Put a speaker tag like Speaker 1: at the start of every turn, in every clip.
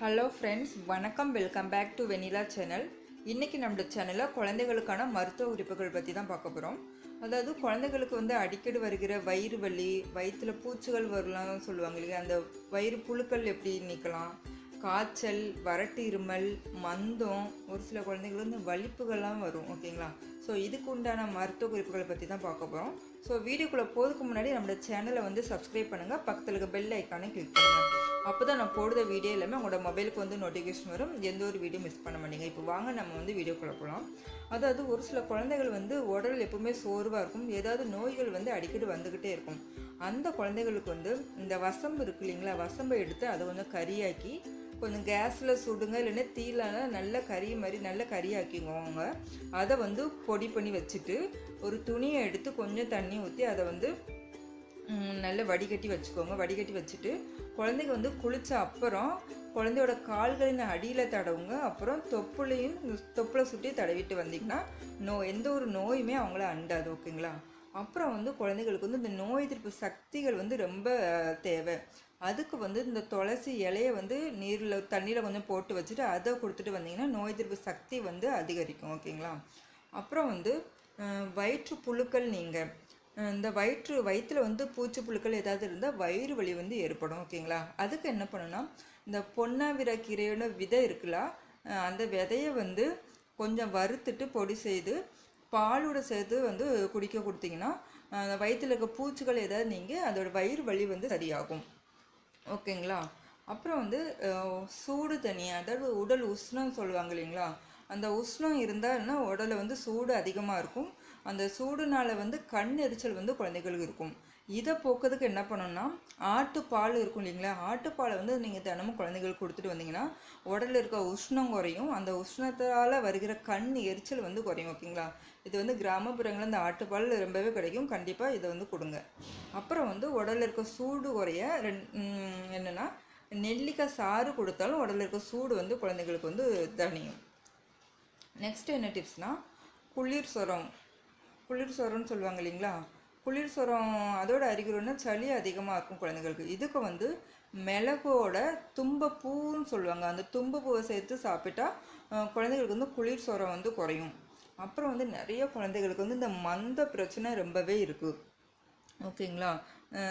Speaker 1: Hello friends, வணக்கம். Welcome back to Vanilla channel. இன்றைக்கி நம்ம சேனலில் குழந்தைகளுக்கான மருத்துவ குறிப்புகள் பற்றி தான் பார்க்க போகிறோம். அதாவது குழந்தைகளுக்கு அடிக்கடி வருகிற வயிறு வலி, வயிற்றில் பூச்சிகள் வரலாம் சொல்லுவாங்க இல்லையா, அந்த வயிறு புழுக்கள் எப்படி நீக்கலாம், காய்ச்சல், வறட்டு இருமல், மந்தம், ஒரு சில குழந்தைங்களுக்கு வலிப்புகள்லாம் வரும். ஓகேங்களா? ஸோ இதுக்கு உண்டான மருத்துவ குறிப்புகளை பற்றி தான் பார்க்க போகிறோம். ஸோ வீடியோக்குள்ளே போகிறதுக்கு முன்னாடி நம்மளோட சேனலை சப்ஸ்கிரைப் பண்ணுங்கள், பக்கத்தில் இருக்க பெல் ஐக்கானை கிளிக் பண்ணுங்கள். அப்போ தான் நான் போடுற வீடியோ எல்லாமே உங்களோட மொபைலுக்கு நோட்டிஃபிகேஷன் வரும். எந்த ஒரு வீடியோ மிஸ் பண்ண மாட்டீங்க. இப்போ வாங்க நம்ம வீடியோக்குள்ளே போகலாம். அதாவது ஒரு சில குழந்தைகள் உடல் எப்பவுமே சோர்வாக இருக்கும், ஏதாவது நோய்கள் அடிக்கடி வந்துக்கிட்டே இருக்கும். அந்த குழந்தைகளுக்கு இந்த வசம்பு இருக்கு இல்லைங்களா, வசம்பை எடுத்து அதை கறியாக்கி கொஞ்சம் கேஸில் சுடுங்க, இல்லைன்னா தீயிலான நல்ல கறி மாதிரி நல்ல கறியாக்கிக்கோங்க. அதை பொடி பண்ணி வச்சுட்டு ஒரு துணியை எடுத்து கொஞ்சம் தண்ணி ஊற்றி அதை நல்லா வடிகட்டி வச்சுக்கோங்க. வடிகட்டி வச்சுட்டு குழந்தைங்க குளித்த அப்புறம் குழந்தையோட கால்களின் அடியில் தடவுங்க. அப்புறம் தொப்புளை சுற்றி தடவிட்டு வந்தீங்கன்னா எந்த ஒரு நோயுமே அவங்கள அண்டாது. ஓகேங்களா? அப்புறம் குழந்தைகளுக்கு இந்த நோய் எதிர்ப்பு சக்திகள் ரொம்ப தேவை. அதுக்கு இந்த துளசி இலையை நீரில் தண்ணியில் கொஞ்சம் போட்டு வச்சுட்டு அதை கொடுத்துட்டு வந்தீங்கன்னா நோய் எதிர்ப்பு சக்தி அதிகரிக்கும். ஓகேங்களா? அப்புறம் வயிற்று புழுக்கள் நீங்கள் இந்த வயிற்றில் பூச்சி புழுக்கள் ஏதாவது இருந்தால் வயிறு வலி ஏற்படும். ஓகேங்களா? அதுக்கு என்ன பண்ணணும்னா, இந்த பொன்னாவிரக்கீரையோட விதை இருக்குல்ல, அந்த விதையை கொஞ்சம் வறுத்துட்டு பொடி செய்து பாலோட சேர்த்து குடிக்க கொடுத்தீங்கன்னா அந்த வயிற்றில் இருக்க பூச்சிகள் ஏதாவது நீங்கள் அதோட வயிறு வலி சரியாகும். ஓகேங்களா? அப்புறம் சூடு தண்ணி, அதாவது உடல் உஷ்ணம் சொல்லுவாங்க இல்லைங்களா, அந்த உஷ்ணம் இருந்தால்னா உடலை சூடு அதிகமாக இருக்கும். அந்த சூடுனால கண் எரிச்சல் குழந்தைகளுக்கு இருக்கும். இதை போக்குறதுக்கு என்ன பண்ணணும்னா, ஆட்டுப்பால் இருக்கும் இல்லைங்களா, ஆட்டுப்பாலை நீங்கள் தினமும் குழந்தைகளுக்கு கொடுத்துட்டு வந்தீங்கன்னா உடலில் இருக்க உஷ்ணம் குறையும். அந்த உஷ்ணத்தால் வருகிற கண் எரிச்சல் குறையும். ஓகேங்களா? இது கிராமப்புறங்களில் இந்த ஆட்டுப்பால் ரொம்பவே கிடைக்கும். கண்டிப்பாக இதை கொடுங்க. அப்புறம் உடலில் இருக்க சூடு குறைய என்னென்னா, நெல்லிக்காய் சாறு கொடுத்தாலும் உடலில் இருக்க சூடு குழந்தைகளுக்கு தணியும். நெக்ஸ்ட் என்ன டிப்ஸ்னால், குளிர் சொரம்னு சொல்லுவாங்க இல்லைங்களா, குளிர் சொரம் அதோட அறிகுறின்னா சளி அதிகமாக இருக்கும் குழந்தைகளுக்கு. இதுக்கு மிளகோட தும்பப்பூன்னு சொல்லுவாங்க, அந்த தும்பப்பூவை சேர்த்து சாப்பிட்டா குழந்தைகளுக்கு குளிர் சொரம் குறையும். அப்புறம் நிறைய குழந்தைகளுக்கு இந்த மந்த பிரச்சனை ரொம்பவே இருக்குது. ஓகேங்களா?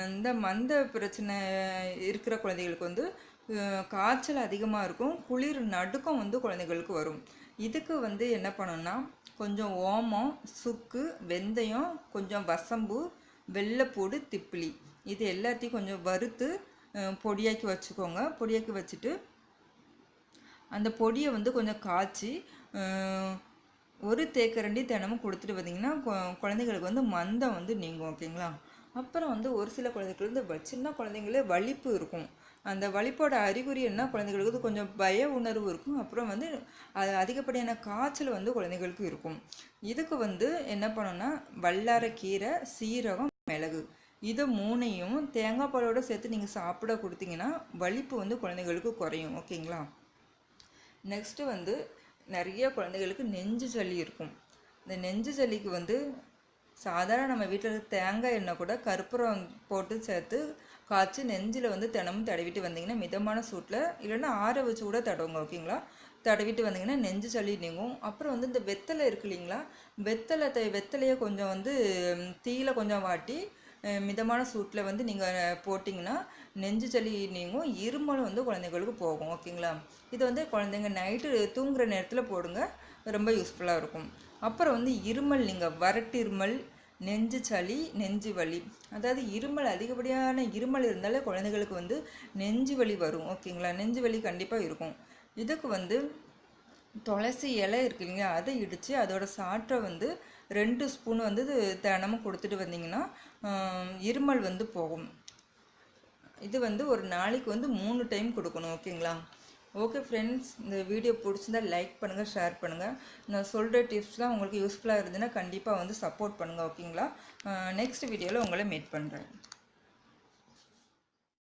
Speaker 1: இந்த மந்த பிரச்சனை இருக்கிற குழந்தைகளுக்கு காய்ச்சல் அதிகமாக இருக்கும், குளிர் நடுக்கம் குழந்தைகளுக்கு வரும். இதுக்கு என்ன பண்ணணும்னா, கொஞ்சம் ஓமம், சுக்கு, வெந்தயம், கொஞ்சம் வசம்பு, வெள்ளைப்பூடு, திப்பிலி, இது எல்லாத்தையும் கொஞ்சம் வறுத்து பொடியாக்கி வச்சுக்கோங்க. பொடியாக்கி வச்சுட்டு அந்த பொடியை கொஞ்சம் காய்ச்சி ஒரு தேக்கரண்டி தினமும் கொடுத்துட்டு வந்தீங்கன்னா குழந்தைங்களுக்கு மந்தம் நீங்கும். ஓகேங்களா? அப்புறம் ஒரு சில குழந்தைகளுக்கு சின்ன குழந்தைங்களே வலிப்பு இருக்கும். அந்த வலிப்போட அறிகுறி என்ன, குழந்தைகளுக்கு கொஞ்சம் பய உணர்வு இருக்கும். அப்புறம் அதிகப்படியான காய்ச்சல் குழந்தைகளுக்கு இருக்கும். இதுக்கு என்ன பண்ணணும்னா, வல்லாரக்கீரை, சீரகம், மிளகு, இது மூணையும் தேங்காய் பாலோட சேர்த்து நீங்கள் சாப்பிட கொடுத்தீங்கன்னா வலிப்பு குழந்தைகளுக்கு குறையும். ஓகேங்களா? நெக்ஸ்ட்டு நிறைய குழந்தைகளுக்கு நெஞ்சு சளி இருக்கும். இந்த நெஞ்சு சளிக்கு சாதாரண நம்ம வீட்டில் தேங்காய் எண்ணெய் கூட கற்பூரம் போட்டு சேர்த்து காய்ச்சி நெஞ்சில் தினமும் தடவிட்டு வந்தீங்கன்னா மிதமான சூட்டில், இல்லைன்னா ஆற வச்சு கூட தடவுங்க. ஓகேங்களா? தடவிட்டு வந்தீங்கன்னா நெஞ்சு சளி நீங்கும். அப்புறம் இந்த வெத்தலை இருக்கு இல்லைங்களா, வெத்தலையை கொஞ்சம் தீயில கொஞ்சம் வாட்டி மிதமான சூட்டில் நீங்கள் போட்டிங்கன்னா நெஞ்சு சளி நீங்கும், இருமலும் குழந்தைங்களுக்கு போகும். ஓகேங்களா? இது குழந்தைங்க நைட்டு தூங்குகிற நேரத்தில் போடுங்க, ரொம்ப யூஸ்ஃபுல்லாக இருக்கும். அப்புறம் இருமல், நீங்கள் வறட்டு இருமல், நெஞ்சு சளி, நெஞ்சு வலி, அதாவது இருமல் அதிகப்படியான இருமல் இருந்தாலே குழந்தைகளுக்கு நெஞ்சு வலி வரும். ஓகேங்களா? நெஞ்சு வலி கண்டிப்பாக இருக்கும். இதுக்கு துளசி இலை இருக்கு இல்லைங்களா, அதை இடித்து அதோட சாற்றை 2 ஸ்பூன் தினமும் கொடுத்துட்டு வந்தீங்கன்னா இருமல் போகும். இது ஒரு நாளைக்கு 3 டைம் கொடுக்கணும். ஓகேங்களா? ஓகே ஃப்ரெண்ட்ஸ், இந்த வீடியோ பிடிச்சிருந்தா லைக் பண்ணுங்கள், ஷேர் பண்ணுங்கள். நான் சொல்கிற டிப்ஸ்லாம் உங்களுக்கு யூஸ்ஃபுல்லாக இருந்ததுன்னா கண்டிப்பாக சப்போர்ட் பண்ணுங்கள். ஓகேங்களா? நெக்ஸ்ட் வீடியோவில் உங்களை மீட் பண்ணுறேன்.